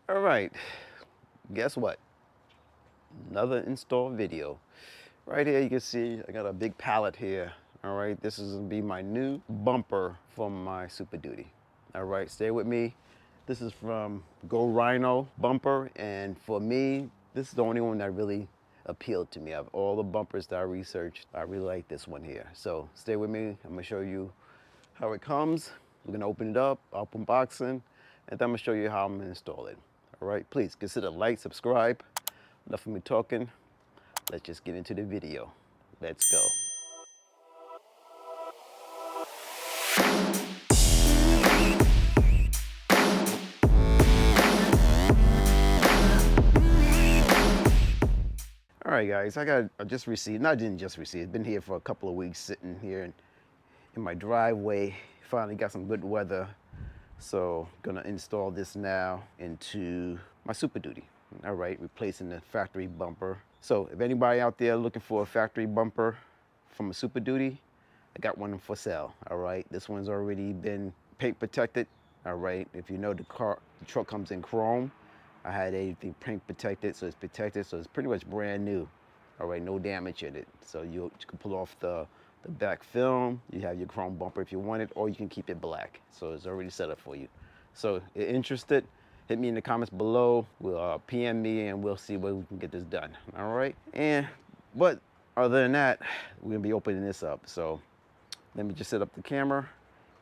All right, guess what? Another install video. Right here you can see I got a big pallet here. All right, this is gonna be my new bumper from my Super Duty. All right, stay with me. This is from Rhino bumper, and for me, this is the only one that really appealed to me. Of all the bumpers that I researched, I really like this one here. So stay with me. I'm gonna show you how it comes. I'm gonna open it up, open unboxing, and then I'm gonna show you how I'm gonna install it. All right, please consider like, subscribe. Enough of me talking. Let's just get into the video. Let's go. All right, guys, I just received, not didn't just receive, it's been here for a couple of weeks sitting here in my driveway. Finally got some good weather. So gonna install this now into my Super Duty. All right, replacing the factory bumper. So if anybody out there looking for a factory bumper from a Super Duty, I got one for sale. All right, this one's already been paint protected. All right, if you know the truck comes in chrome. I had everything paint protected, so it's protected, so it's pretty much brand new. All right, no damage in it. So you can pull off the back film. You have your chrome bumper if you want it, or you can keep it black. So it's already set up for you. So if you're interested, hit me in the comments below. We'll PM me and we'll see where we can get this done. All right. But other than that, we're gonna be opening this up. So let me just set up the camera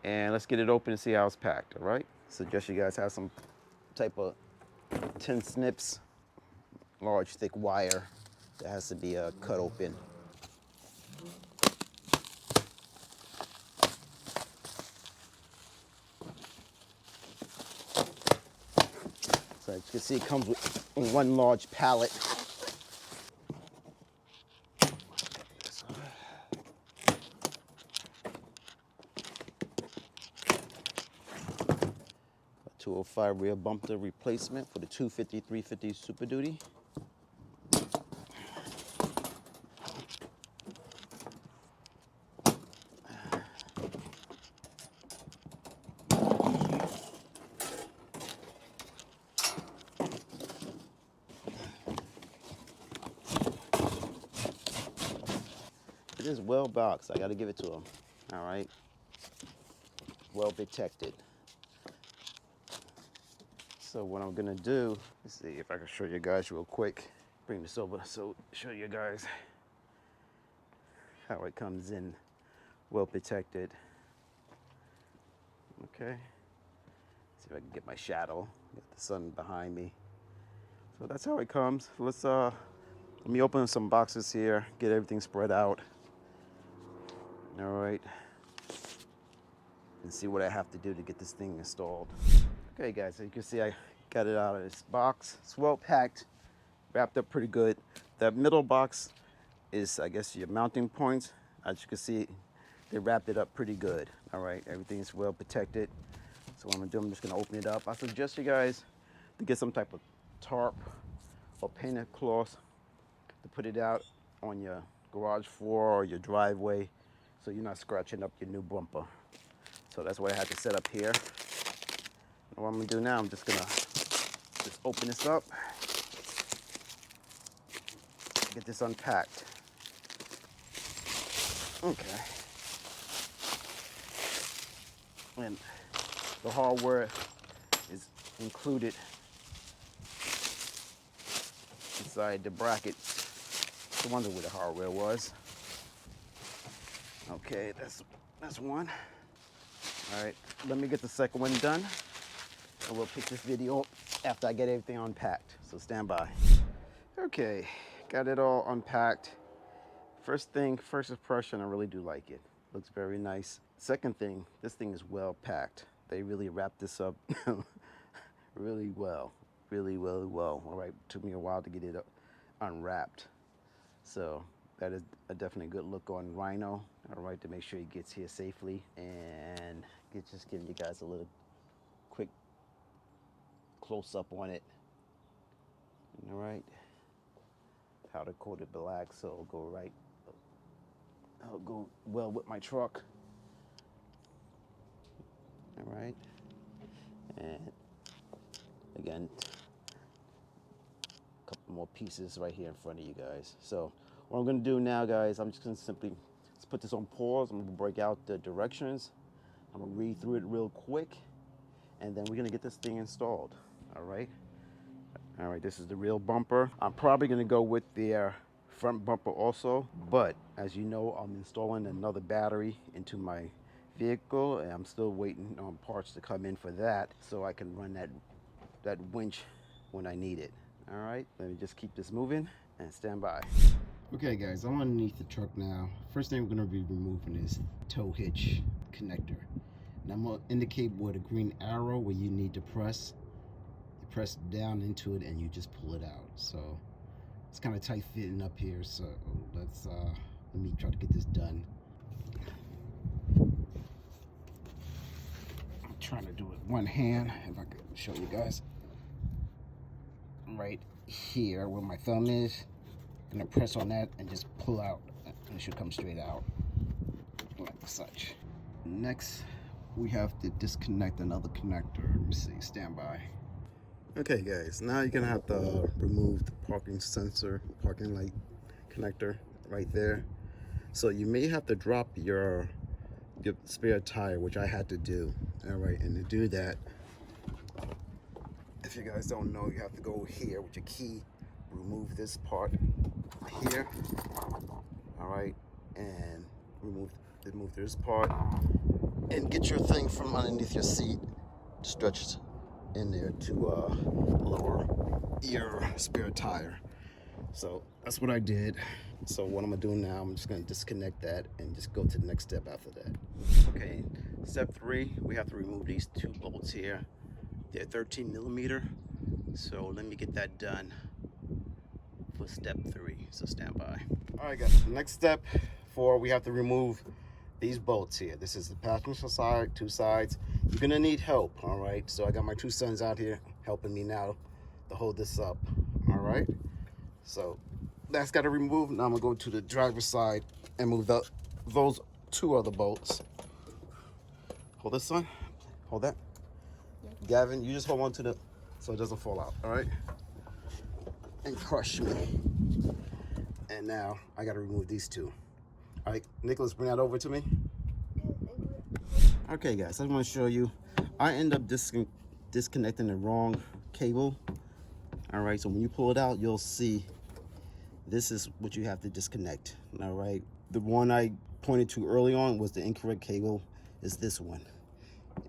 and let's get it open and see how it's packed. All right. Suggest you guys have some type of 10 snips, large thick wire that has to be cut open. So as you can see, it comes with one large pallet. A 205 rear bumper replacement for the 250, 350 Super Duty. It is well boxed. I got to give it to them. All right. Well protected. So what I'm gonna do, let's see if I can show you guys real quick. Bring this over so show you guys how it comes in, well protected. Okay. See if I can get my shadow. Get the sun behind me. So that's how it comes. Let me open some boxes here, get everything spread out. All right. And see what I have to do to get this thing installed. Okay guys, so you can see I got it out of this box. It's well packed, wrapped up pretty good. That middle box is, I guess, your mounting points. As you can see, they wrapped it up pretty good. All right, everything's well protected. So what I'm gonna do, I'm just gonna open it up. I suggest you guys to get some type of tarp or painted cloth to put it out on your garage floor or your driveway so you're not scratching up your new bumper. So that's what I had to set up here. What I'm gonna do now, I'm just gonna open this up, get this unpacked. Okay. And the hardware is included inside the brackets. I wonder where the hardware was. Okay, that's one. All right, let me get the second one done. And we'll pick this video up after I get everything unpacked. So stand by. Okay, got it all unpacked. First impression, I really do like it. Looks very nice. Second thing, this thing is well packed. They really wrapped this up really well. Really well. All right, took me a while to get it unwrapped. So that is a definitely good look on Rhino. All right, to make sure he gets here safely. And just give you guys a little quick close up on it. All right, powder coated black, so it'll go well with my truck. All right, and again, more pieces right here in front of you guys. So what I'm gonna do now, guys, I'm just gonna simply let's put this on pause. I'm gonna break out the directions. I'm gonna read through it real quick, and then we're gonna get this thing installed. All right. All right, this is the rear bumper. I'm probably gonna go with their front bumper also, but as you know, I'm installing another battery into my vehicle, and I'm still waiting on parts to come in for that, so I can run that winch when I need it. All right, let me just keep this moving and stand by. Okay guys, I'm underneath the truck now. First thing we're gonna be removing is tow hitch connector. Now I'm gonna indicate where the green arrow where you need to press. You press down into it and you just pull it out. So it's kind of tight fitting up here, so let me try to get this done. I'm trying to do it one hand, if I could show you guys. Right here where my thumb is, I'm gonna press on that and just pull out, and it should come straight out like such. Next, we have to disconnect another connector. Let me see, stand by. Okay guys, now you're gonna have to remove the parking sensor, parking light connector right there. So you may have to drop your spare tire, which I had to do. All right, and to do that, if you guys don't know, you have to go here with your key, remove this part here, all right, and remove this part, and get your thing from underneath your seat, stretch in there to lower your spare tire. So that's what I did. So what I'm gonna do now, I'm just gonna disconnect that and just go to the next step after that. Okay, step 3, we have to remove these 2 bolts here. They're 13 millimeter. So let me get that done for step 3. So stand by. All right guys, next step 4, we have to remove these bolts here. This is the passenger side, 2 sides. You're gonna need help, all right? So I got my 2 sons out here helping me now to hold this up, all right? So that's got to remove. Now I'm gonna go to the driver's side and move those 2 other bolts. Hold this, son. Hold that. Yeah. Gavin, you just hold on to the, so it doesn't fall out, all right? And crush me. And now I got to remove these 2. All right, Nicholas, bring that over to me. Okay, guys, I want to show you. I end up disconnecting the wrong cable. All right, so when you pull it out, you'll see this is what you have to disconnect. All right, the one I pointed to early on was the incorrect cable, is this one.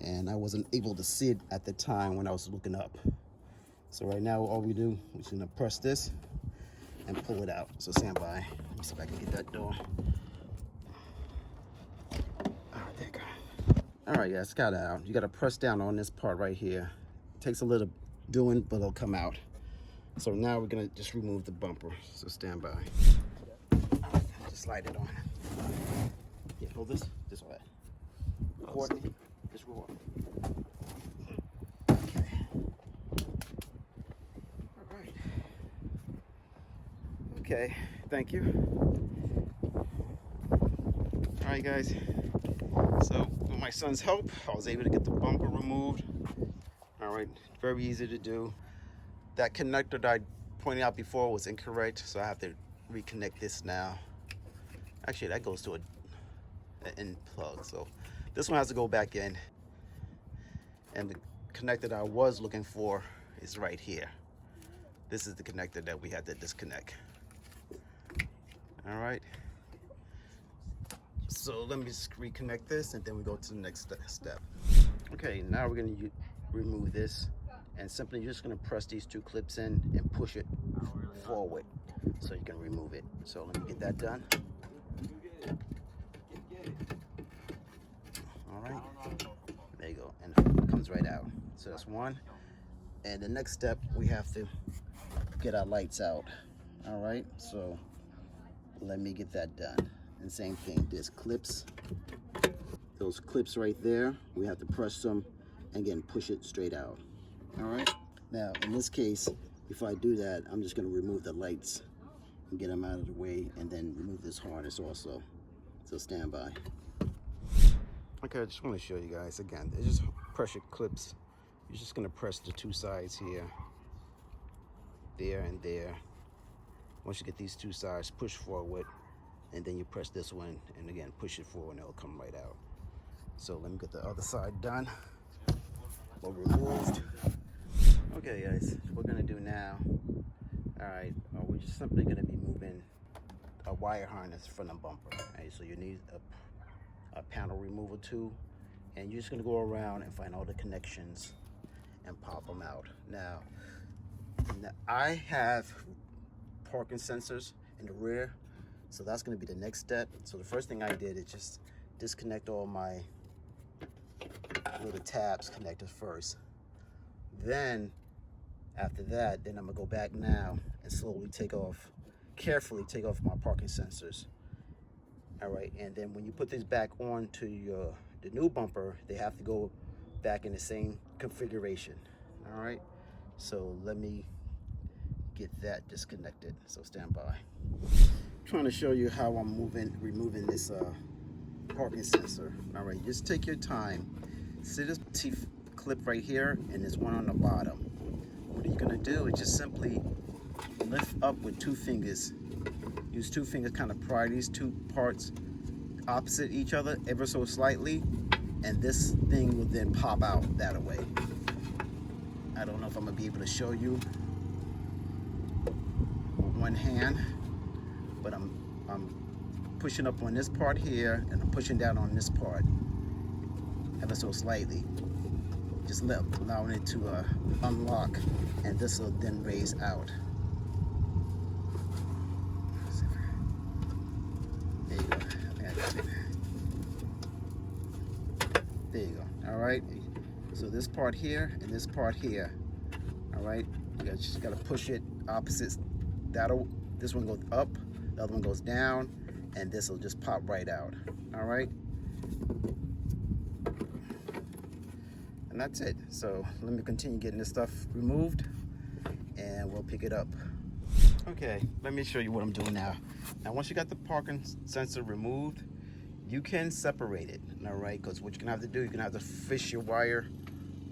And I wasn't able to see it at the time when I was looking up. So right now, all we do is gonna press this and pull it out. So stand by. Let me see if I can get that door. All right, yeah, it's got it out. You got to press down on this part right here. It takes a little doing, but it'll come out. So now we're gonna just remove the bumper. So stand by. Just slide it on. Yeah, hold this way. Courtney, just roll. Okay. All right. Okay, thank you. All right, guys. So with my son's help, I was able to get the bumper removed. All right, very easy to do. That connector that I pointed out before was incorrect, so I have to reconnect this now. Actually, that goes to an end plug, so this one has to go back in. And the connector that I was looking for is right here. This is the connector that we had to disconnect. All right. So let me just reconnect this and then we go to the next step. Okay, now we're going to remove this and simply you're just going to press these 2 clips in and push it forward so you can remove it. So let me get that done. All right, there you go, and it comes right out. So that's one. And the next step, we have to get our lights out. All right, so let me get that done. And same thing, there's clips, those clips right there, we have to press them and again push it straight out. All right, now in this case, before I do that, I'm just going to remove the lights and get them out of the way and then remove this harness also. So stand by. Okay, I just want to show you guys again, they're just pressure clips. You're just going to press the 2 sides here, there and there, Once you get these two sides, push forward, and then you press this one, and again, push it forward, and it'll come right out. So let me get the other side done or removed. Okay, guys, what we're gonna do now, all right, we're just simply gonna be moving a wire harness from the bumper. Right, so you need a panel removal tool, and you're just gonna go around and find all the connections and pop them out. Now I have parking sensors in the rear, so that's gonna be the next step. So the first thing I did is just disconnect all my little tabs connectors first. Then after that, then I'm gonna go back now and slowly carefully take off my parking sensors. All right, and then when you put this back on to the new bumper, they have to go back in the same configuration. All right, so let me get that disconnected, so stand by. I'm trying to show you how I'm removing this parking sensor. All right, just take your time. See this teeth clip right here, and there's one on the bottom. What you're gonna do is just simply lift up with two fingers. Use two fingers, kind of pry these two parts opposite each other ever so slightly, and this thing will then pop out that way. I don't know if I'm gonna be able to show you with one hand, but I'm pushing up on this part here, and I'm pushing down on this part ever so slightly, just allowing it to unlock, and this will then raise out. There you go. I think I got it. There you go. All right. So this part here and this part here. All right. You just gotta push it opposites. This one goes up, the other one goes down, and this will just pop right out. All right. And that's it. So let me continue getting this stuff removed, and we'll pick it up. Okay, let me show you what I'm doing now. Now, once you got the parking sensor removed, you can separate it, all right? Because what you're gonna have to do, you're gonna have to fish your wire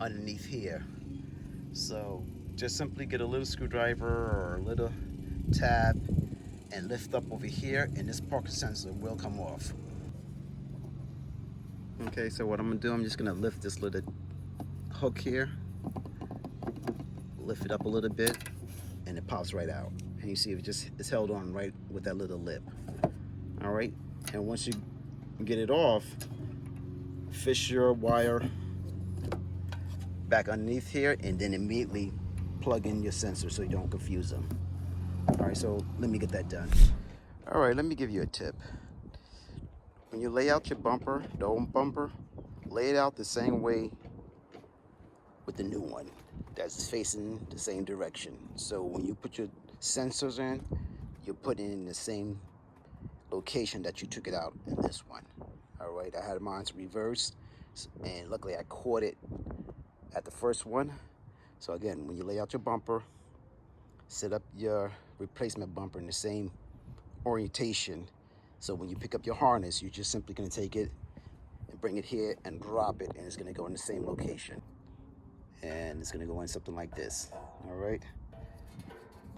underneath here. So just simply get a little screwdriver or a little tab and lift up over here, and this parking sensor will come off. Okay, so what I'm gonna do, I'm just gonna lift this little hook here, lift it up a little bit, and it pops right out. And you see it's held on right with that little lip. All right, and once you get it off, fish your wire back underneath here, and then immediately plug in your sensor so you don't confuse them. All right, so let me get that done. All right, let me give you a tip. When you lay out your bumper, the old bumper, lay it out the same way with the new one that's facing the same direction. So when you put your sensors in, you put it in the same location that you took it out in this one. All right, I had mine reversed, and luckily I caught it at the first one. So again, when you lay out your bumper, set up your replacement bumper in the same orientation. So when you pick up your harness, you're just simply gonna take it and bring it here and drop it, and it's gonna go in the same location. And it's gonna go in something like this, all right,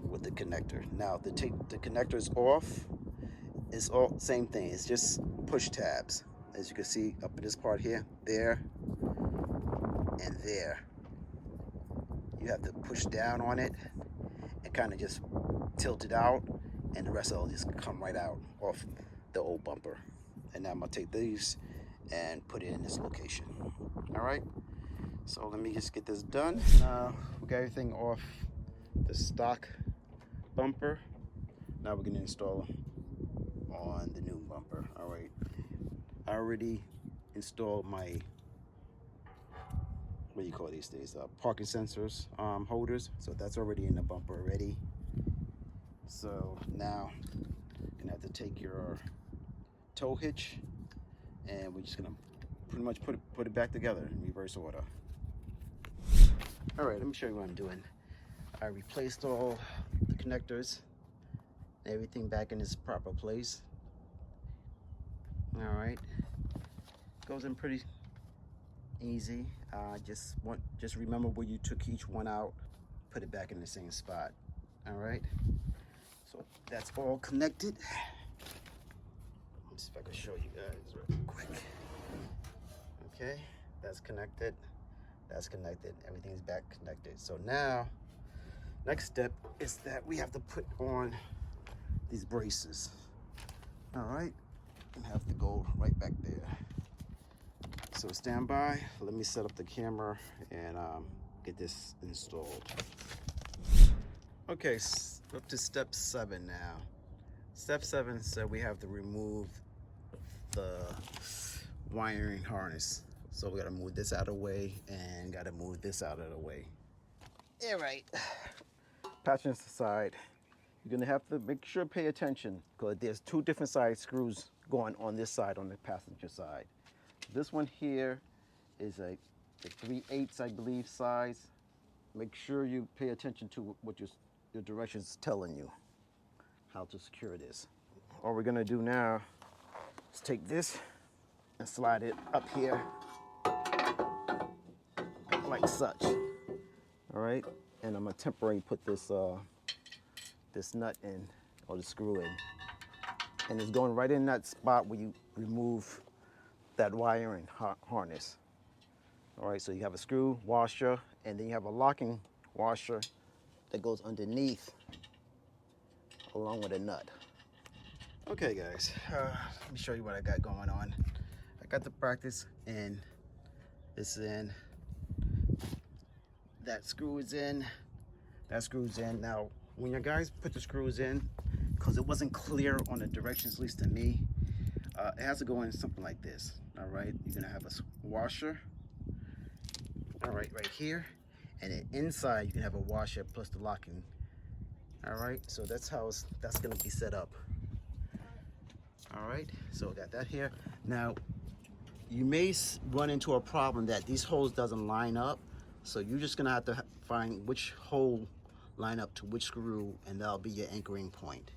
with the connector. Now, to take the connectors off, it's all same thing. It's just push tabs. As you can see up in this part here, there, and there. You have to push down on it and kind of just tilt it out, and the rest of it will just come right out off the old bumper. And now I'm gonna take these and put it in this location. All right. So let me just get this done. Now we got everything off the stock bumper. Now we're gonna install on the new bumper. All right. I already installed my, what do you call these days? Parking sensors holders. So that's already in the bumper already. So now you're gonna have to take your tow hitch, and we're just gonna pretty much put it back together in reverse order. All right, let me show you what I'm doing. I replaced all the connectors, everything back in its proper place. All right, goes in pretty easy. Just remember where you took each one out, put it back in the same spot. All right, So that's all connected. Let's see if I can show you guys real quick. Okay, that's connected. That's connected. Everything's back connected. So now, next step is that we have to put on these braces. All right, and have to go right back there. So stand by. Let me set up the camera and get this installed. Okay, up to step 7 now. Step 7 said we have to remove the wiring harness. So we gotta move this out of the way and gotta move this out of the way. Yeah, right. Passenger side, you're gonna have to make sure pay attention because there's 2 different side screws going on this side, on the passenger side. This one here is a 3/8, I believe, size. Make sure you pay attention to what your directions is telling you, how to secure this. All we're gonna do now is take this and slide it up here like such. All right, and I'm gonna temporarily put this this nut in, or the screw in, and it's going right in that spot where you remove that wiring harness. All right, so you have a screw washer, and then you have a locking washer that goes underneath along with a nut. Okay guys, let me show you what I got going on. I got the practice in, this in, that screw is in, that screw's in. Now, when you guys put the screws in, because it wasn't clear on the directions, at least to me, it has to go in something like this. All right, you're gonna have a washer, all right, right here, and then inside you can have a washer plus the locking. All right, so that's how that's gonna be set up. All right, so I got that here. Now, you may run into a problem that these holes doesn't line up, so you're just gonna have to find which hole line up to which screw, and that'll be your anchoring point.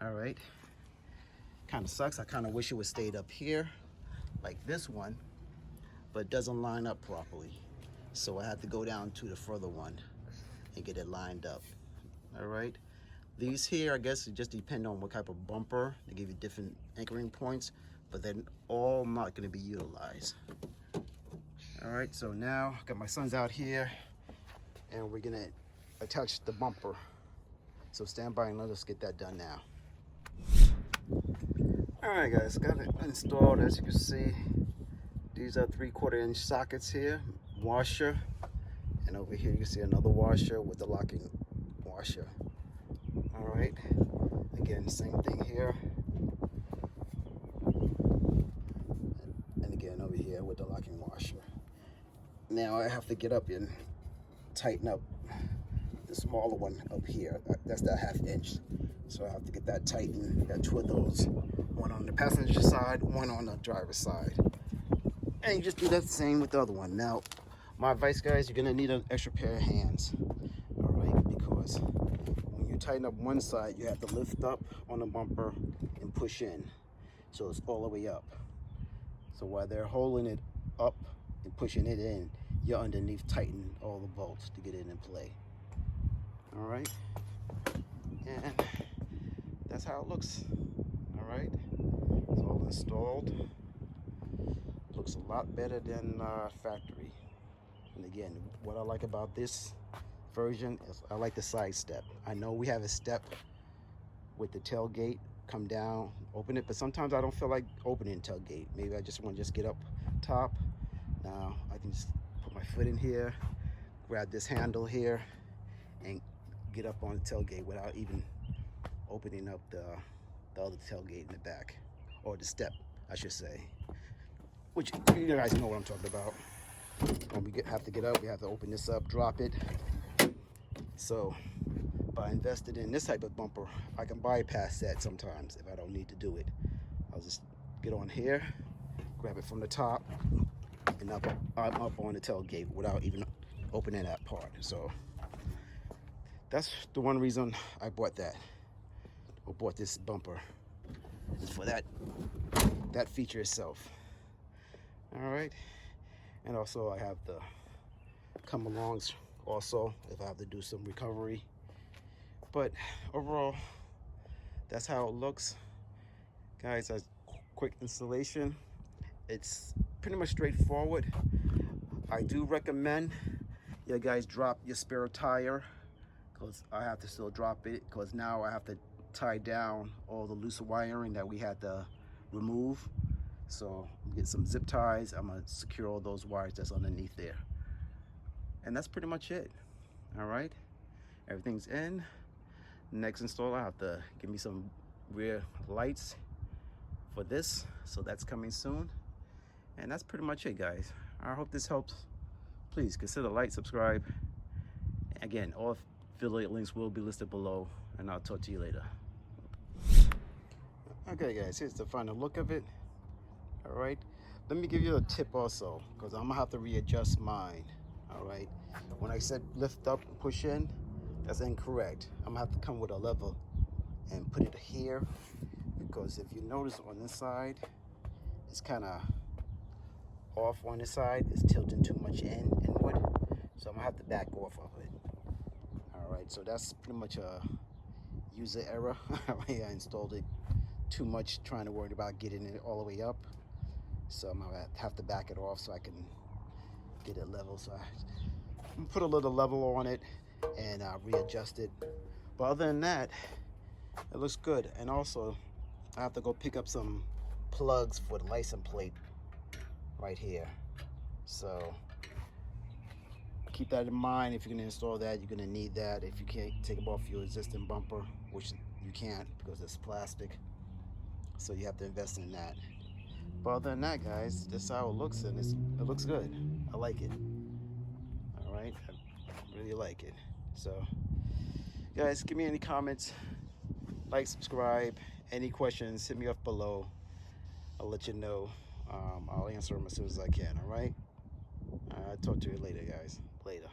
All right, kind of sucks. I kind of wish it would stayed up here like this one, but it doesn't line up properly, so I had to go down to the further one and get it lined up. All right, these here, I guess it just depend on what type of bumper. They give you different anchoring points, but they're all not going to be utilized. All right, so now I got my sons out here and we're gonna attach the bumper. So stand by and let us get that done now. All right guys, got it installed. As you can see, these are 3/4 inch sockets here, washer, and over here you can see another washer with the locking washer. All right, again, same thing here, and again over here with the locking washer. Now I have to get up and tighten up the smaller one up here. That's that 1/2 inch. So I have to get that tightened. Got 2 of those, one on the passenger side, one on the driver's side. And you just do that same with the other one. Now, my advice, guys, you're gonna need an extra pair of hands, all right? Because when you tighten up one side, you have to lift up on the bumper and push in. So it's all the way up. So while they're holding it up and pushing it in, you're underneath tightening all the bolts to get it in play. All right, and that's how it looks. All right, it's all installed. Looks a lot better than factory. And again, what I like about this version is I like the side step. I know we have a step with the tailgate, come down, open it, but sometimes I don't feel like opening tailgate. Maybe I just want to get up top. Now I can just put my foot in here, grab this handle here, and get up on the tailgate without even opening up the other tailgate in the back, or the step, I should say. Which you guys know what I'm talking about. When we have to get up, we have to open this up, drop it. So by investing in this type of bumper, I can bypass that sometimes if I don't need to do it. I'll just get on here, grab it from the top, and I'm up on the tailgate without even opening that part. So that's the one reason I bought that, or bought this bumper, is for that feature itself. All right, and also I have the come alongs also if I have to do some recovery But overall, that's how it looks. Guys, a quick installation. It's pretty much straightforward. I do recommend you guys drop your spare tire, because I have to still drop it, because now I have to tie down all the loose wiring that we had to remove. So get some zip ties. I'm gonna secure all those wires that's underneath there. And that's pretty much it. All right, everything's in. Next install, I have to give me some rear lights for this, so that's coming soon. And that's pretty much it, guys. I hope this helps. Please consider like, subscribe. Again, all affiliate links will be listed below, and I'll talk to you later. Okay guys, here's the final look of it. All right, let me give you a tip also, because I'm gonna have to readjust mine. All right, when I said lift up and push in, that's incorrect. I'm gonna have to come with a lever and put it here, because if you notice on this side, it's kind of off on this side. It's tilting too much inward, so I'm gonna have to back off of it. All right, so that's pretty much a user error. I installed it too much, trying to worry about getting it all the way up, so I'm gonna have to back it off so I can get it level. So I'm gonna put a little level on it and readjust it. But other than that, it looks good. And also, I have to go pick up some plugs for the license plate right here. So keep that in mind. If you're gonna install that, you're gonna need that. If you can't take it off your existing bumper, which you can't because it's plastic, so you have to invest in that. But other than that, guys, this is how it looks, and it looks good. I like it. All right, I really like it. So guys, give me any comments, like, subscribe, any questions, hit me up below. I'll let you know. I'll answer them as soon as I can. All right, I'll talk to you later, guys. Later.